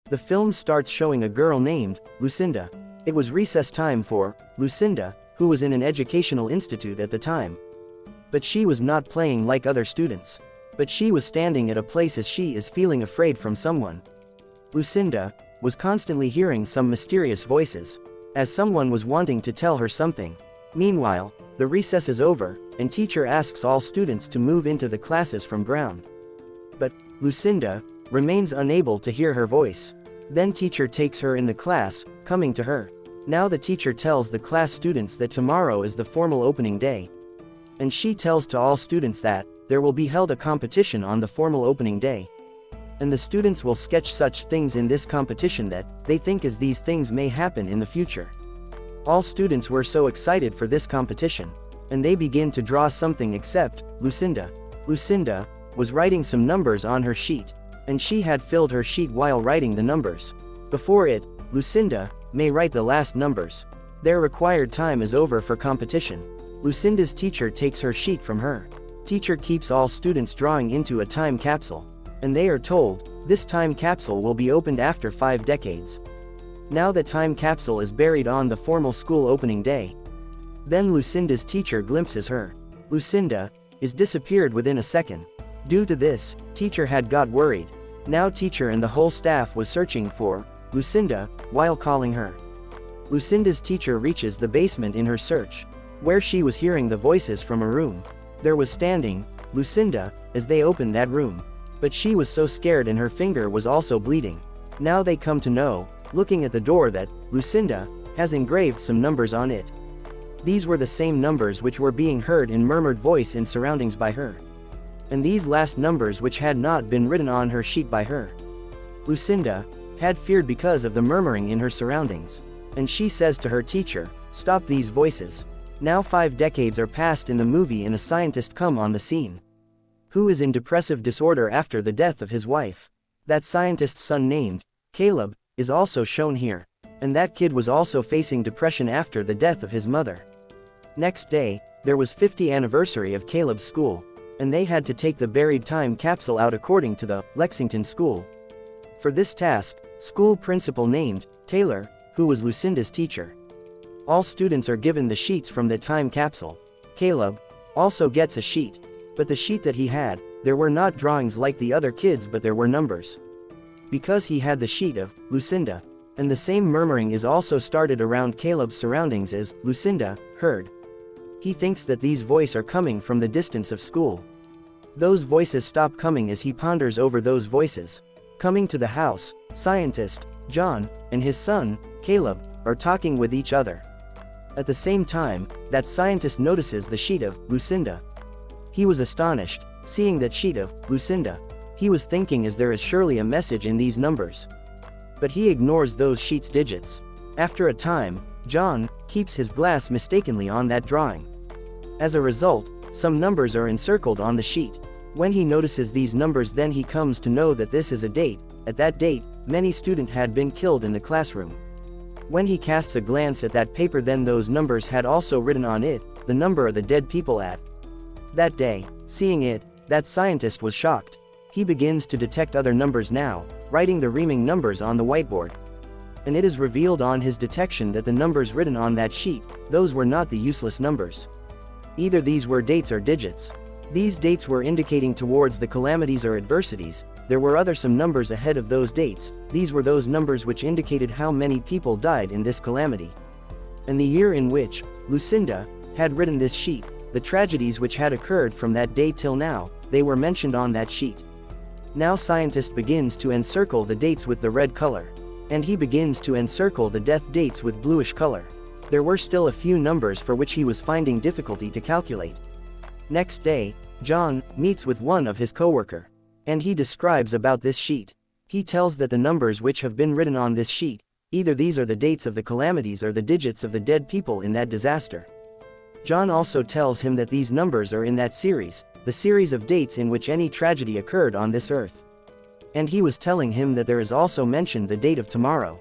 The film starts showing a girl named Lucinda. It was recess time for Lucinda, who was in an educational institute at the time. But she was not playing like other students. But she was standing at a place as she is feeling afraid from someone. Lucinda was constantly hearing some mysterious voices, as someone was wanting to tell her something. Meanwhile, the recess is over, and teacher asks all students to move into the classes from ground. But Lucinda remains unable to hear her voice. Then teacher takes her in the class, coming to her. Now the teacher tells the class students that tomorrow is the formal opening day. And she tells to all students that there will be held a competition on the formal opening day. And the students will sketch such things in this competition that they think as these things may happen in the future. All students were so excited for this competition, and they begin to draw something except Lucinda. Lucinda was writing some numbers on her sheet, and she had filled her sheet while writing the numbers. Before it, Lucinda may write the last numbers. Their required time is over for competition. Lucinda's teacher takes her sheet from her. Teacher keeps all students drawing into a time capsule, and they are told, this time capsule will be opened after 5 decades. Now the time capsule is buried on the formal school opening day. Then Lucinda's teacher glimpses her. Lucinda is disappeared within a second. Due to this, teacher had got worried. Now teacher and the whole staff was searching for Lucinda while calling her. Lucinda's teacher reaches the basement in her search, where she was hearing the voices from a room. There was standing Lucinda as they opened that room. But she was so scared and her finger was also bleeding. Now they come to know, looking at the door, that Lucinda has engraved some numbers on it. These were the same numbers which were being heard in murmured voice in surroundings by her. And these last numbers which had not been written on her sheet by her. Lucinda had feared because of the murmuring in her surroundings. And she says to her teacher, stop these voices. Now 5 decades are passed in the movie and a scientist come on the scene, who is in depressive disorder after the death of his wife. That scientist's son named Caleb is also shown here. And that kid was also facing depression after the death of his mother. Next day, there was 50th anniversary of Caleb's school, and they had to take the buried time capsule out according to the Lexington school. For this task, school principal named Taylor, who was Lucinda's teacher. All students are given the sheets from the time capsule. Caleb also gets a sheet, but the sheet that he had, there were not drawings like the other kids, but there were numbers. Because he had the sheet of Lucinda. And the same murmuring is also started around Caleb's surroundings as Lucinda heard. He thinks that these voices are coming from the distance of school. Those voices stop coming as he ponders over those voices. Coming to the house, scientist John and his son Caleb are talking with each other. At the same time, that scientist notices the sheet of Lucinda. He was astonished, seeing that sheet of Lucinda. He was thinking, as there is surely a message in these numbers. But he ignores those sheets' digits. After a time, John keeps his glass mistakenly on that drawing. As a result, some numbers are encircled on the sheet. When he notices these numbers, then he comes to know that this is a date. At that date, many students had been killed in the classroom. When he casts a glance at that paper, then those numbers had also written on it the number of the dead people at that day. Seeing it, that scientist was shocked. He begins to detect other numbers now, writing the rhyming numbers on the whiteboard. And it is revealed on his detection that the numbers written on that sheet, those were not the useless numbers. Either these were dates or digits. These dates were indicating towards the calamities or adversities. There were some numbers ahead of those dates. These were those numbers which indicated how many people died in this calamity. And the year in which Lucinda had written this sheet, the tragedies which had occurred from that day till now, they were mentioned on that sheet. Now scientist begins to encircle the dates with the red color. And he begins to encircle the death dates with bluish color. There were still a few numbers for which he was finding difficulty to calculate. Next day, John meets with one of his co-worker. And he describes about this sheet. He tells that the numbers which have been written on this sheet, either these are the dates of the calamities or the digits of the dead people in that disaster. John also tells him that these numbers are in that series, the series of dates in which any tragedy occurred on this earth. And he was telling him that there is also mentioned the date of tomorrow,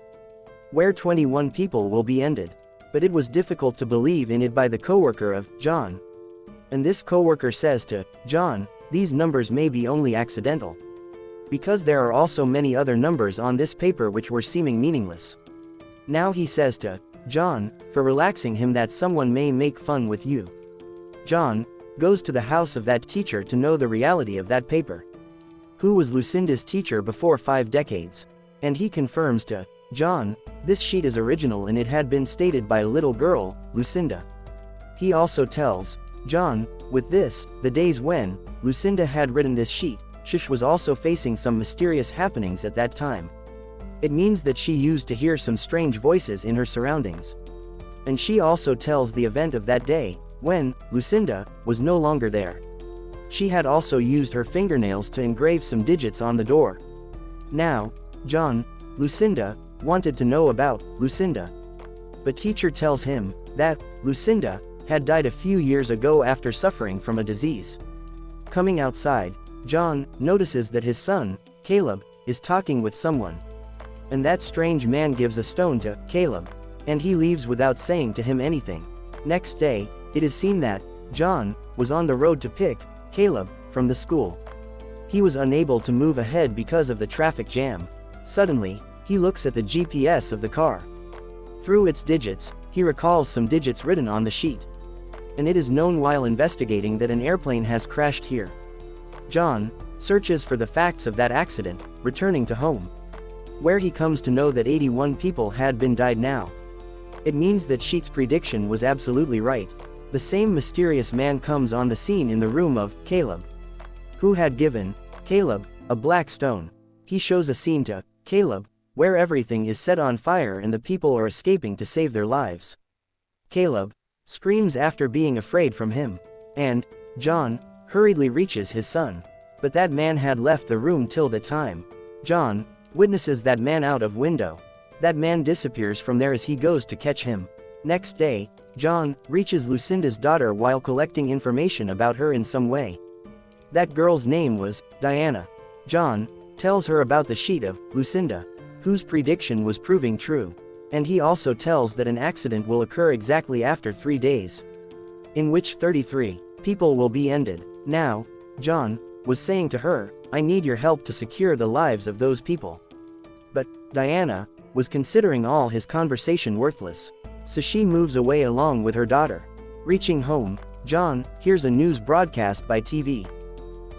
where 21 people will be ended. But it was difficult to believe in it by the co-worker of John. And this co-worker says to John, these numbers may be only accidental. because there are also many other numbers on this paper which were seeming meaningless. Now he says to John, for relaxing him, that someone may make fun with you. John goes to the house of that teacher to know the reality of that paper. Who was Lucinda's teacher before 5 decades? And he confirms to John, this sheet is original and it had been stated by a little girl, Lucinda. He also tells John, with this, the days when Lucinda had written this sheet, Shush was also facing some mysterious happenings at that time. It means that she used to hear some strange voices in her surroundings. And she also tells the event of that day, when Lucinda was no longer there. She had also used her fingernails to engrave some digits on the door. Now, John, Lucinda, wanted to know about Lucinda. But teacher tells him that Lucinda had died a few years ago after suffering from a disease. Coming outside, John notices that his son, Caleb, is talking with someone. And that strange man gives a stone to Caleb, and he leaves without saying to him anything. Next day, it is seen that John was on the road to pick Caleb from the school. He was unable to move ahead because of the traffic jam. Suddenly, he looks at the GPS of the car. Through its digits, he recalls some digits written on the sheet. And it is known while investigating that an airplane has crashed here. John searches for the facts of that accident, returning to home, where he comes to know that 81 people had been died now. It means that Sheet's prediction was absolutely right. The same mysterious man comes on the scene in the room of Caleb, who had given Caleb a black stone. He shows a scene to Caleb where everything is set on fire and the people are escaping to save their lives. Caleb screams after being afraid from him, and John hurriedly reaches his son. But that man had left the room till the time. John witnesses that man out of window. That man disappears from there as he goes to catch him. Next day, John reaches Lucinda's daughter while collecting information about her in some way. That girl's name was Diana. John tells her about the sheet of Lucinda, whose prediction was proving true. And he also tells that an accident will occur exactly after 3 days, in which 33 people will be ended. Now, John was saying to her, I need your help to secure the lives of those people. But Diana was considering all his conversation worthless. So she moves away along with her daughter. Reaching home, John hears a news broadcast by TV,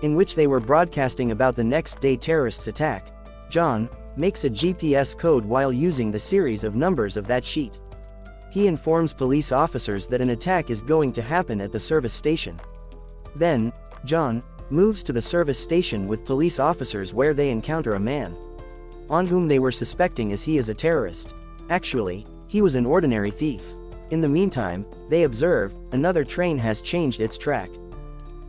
in which they were broadcasting about the next day terrorists' attack. John makes a GPS code while using the series of numbers of that sheet. He informs police officers that an attack is going to happen at the service station. Then, John moves to the service station with police officers where they encounter a man, on whom they were suspecting as he is a terrorist. Actually, he was an ordinary thief. In the meantime, they observe another train has changed its track.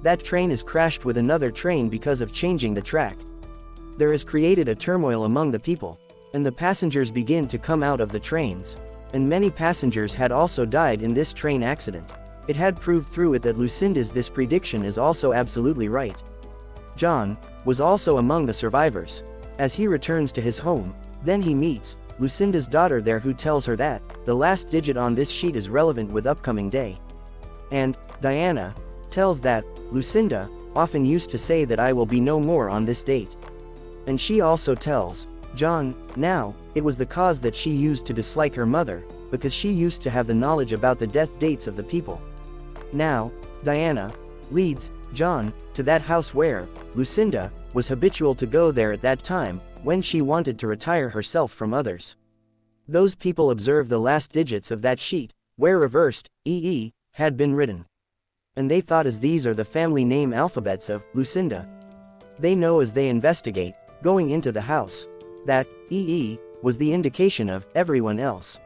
That train is crashed with another train because of changing the track. There is created a turmoil among the people, and the passengers begin to come out of the trains. And many passengers had also died in this train accident. It had proved through it that Lucinda's this prediction is also absolutely right. John was also among the survivors. As he returns to his home, then he meets Lucinda's daughter there, who tells her that the last digit on this sheet is relevant with upcoming day. And Diana tells that Lucinda often used to say that I will be no more on this date. And she also tells John now it was the cause that she used to dislike her mother, because she used to have the knowledge about the death dates of the people. Now, Diana leads John to that house where Lucinda was habitual to go there at that time, when she wanted to retire herself from others. Those people observed the last digits of that sheet, where reversed EE had been written. And they thought, as these are the family name alphabets of Lucinda. They know as they investigate, going into the house, that EE was the indication of everyone else.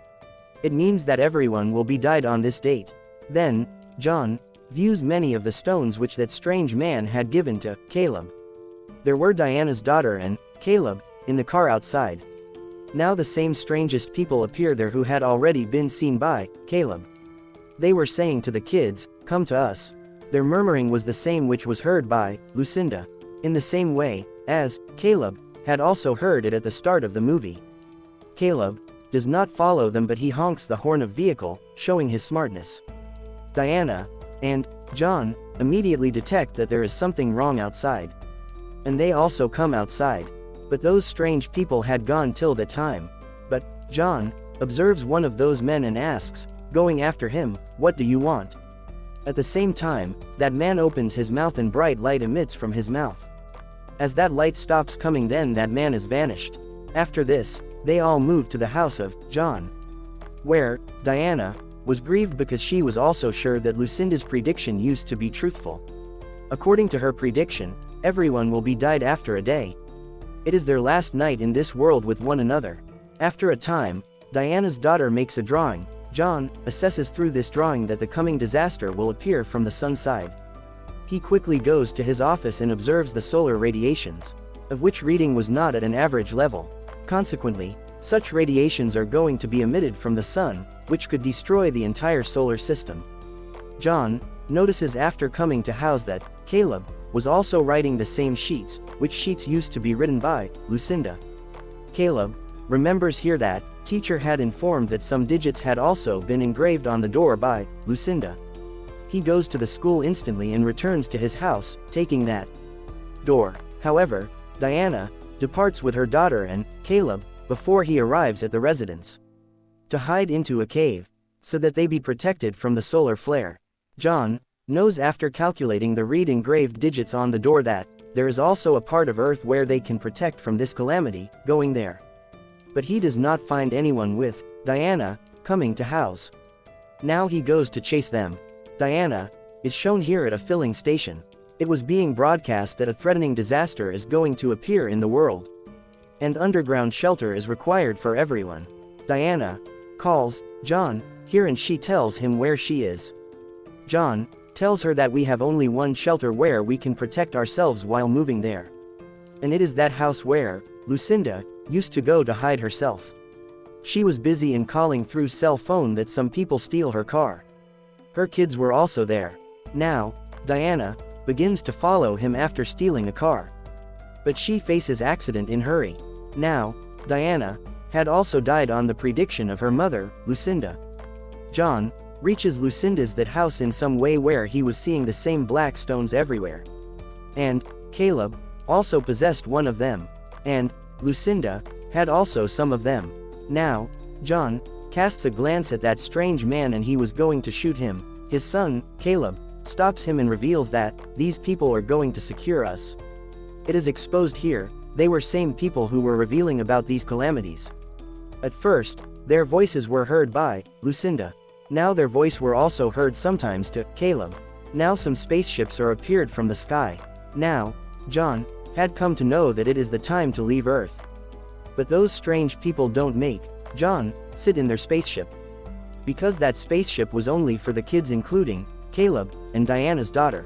It means that everyone will be died on this date. Then, John views many of the stones which that strange man had given to Caleb. There were Diana's daughter and Caleb in the car outside. Now the same strangest people appear there who had already been seen by Caleb. They were saying to the kids, come to us. Their murmuring was the same which was heard by Lucinda, in the same way as Caleb had also heard it at the start of the movie. Caleb does not follow them, but he honks the horn of vehicle, showing his smartness. Diana and John immediately detect that there is something wrong outside. and they also come outside. But those strange people had gone till that time. But John observes one of those men and asks, going after him, "What do you want?" At the same time, that man opens his mouth and bright light emits from his mouth. As that light stops coming, then that man is vanished. After this, they all moved to the house of John, where Diana was grieved because she was also sure that Lucinda's prediction used to be truthful. According to her prediction, everyone will be died after a day. It is their last night in this world with one another. After a time, Diana's daughter makes a drawing. John assesses through this drawing that the coming disaster will appear from the sun side. He quickly goes to his office and observes the solar radiations, of which reading was not at an average level. Consequently, such radiations are going to be emitted from the sun, which could destroy the entire solar system. John notices after coming to house that Caleb was also writing the same sheets, which sheets used to be written by Lucinda. Caleb remembers here that teacher had informed that some digits had also been engraved on the door by Lucinda. He goes to the school instantly and returns to his house, taking that door. However, Diana departs with her daughter and Caleb before he arrives at the residence to hide into a cave, so that they be protected from the solar flare. John knows after calculating the engraved digits on the door that there is also a part of Earth where they can protect from this calamity, going there. But he does not find anyone with Diana coming to house. Now he goes to chase them. Diana is shown here at a filling station. It was being broadcast that a threatening disaster is going to appear in the world, and underground shelter is required for everyone. Diana calls John here and she tells him where she is. John tells her that we have only one shelter where we can protect ourselves while moving there. And it is that house where Lucinda used to go to hide herself. She was busy in calling through cell phone that some people steal her car. Her kids were also there. Now, Diana begins to follow him after stealing a car. But she faces accident in hurry. Now, Diana had also died on the prediction of her mother, Lucinda. John reaches Lucinda's that house in some way where he was seeing the same black stones everywhere. And Caleb also possessed one of them. And Lucinda had also some of them. Now, John casts a glance at that strange man and he was going to shoot him. His son, Caleb, stops him and reveals that these people are going to secure us. It is exposed here, they were same people who were revealing about these calamities. At first, their voices were heard by Lucinda. Now their voice were also heard sometimes to Caleb. Now some spaceships are appeared from the sky. Now, John had come to know that it is the time to leave Earth. But those strange people don't make John sit in their spaceship, because that spaceship was only for the kids, including Caleb and Diana's daughter.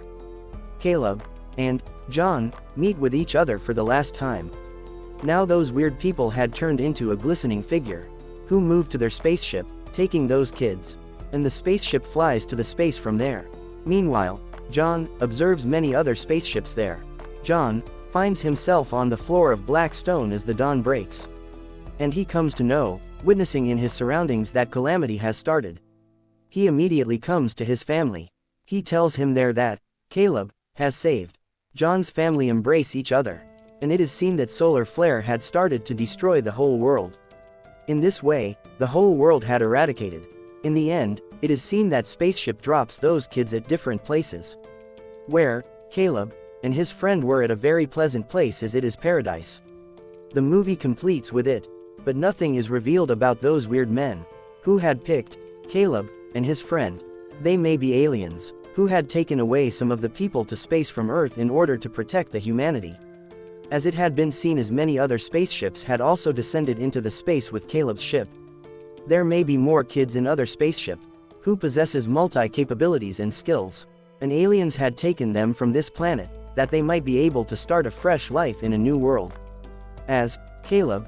Caleb and John meet with each other for the last time. Now those weird people had turned into a glistening figure, who moved to their spaceship, taking those kids, and the spaceship flies to the space from there. Meanwhile, John observes many other spaceships there. John finds himself on the floor of black stone as the dawn breaks. And he comes to know, witnessing in his surroundings, that calamity has started. He immediately comes to his family. He tells him there that Caleb has saved. John's family embrace each other, and it is seen that solar flare had started to destroy the whole world. In this way, the whole world had eradicated. In the end, it is seen that spaceship drops those kids at different places, where Caleb and his friend were at a very pleasant place, as it is paradise. The movie completes with it, but nothing is revealed about those weird men who had picked Caleb and his friend. They may be aliens who had taken away some of the people to space from Earth in order to protect the humanity. As it had been seen, as many other spaceships had also descended into the space with Caleb's ship. There may be more kids in other spaceship who possesses multi-capabilities and skills, and aliens had taken them from this planet, that they might be able to start a fresh life in a new world. As Caleb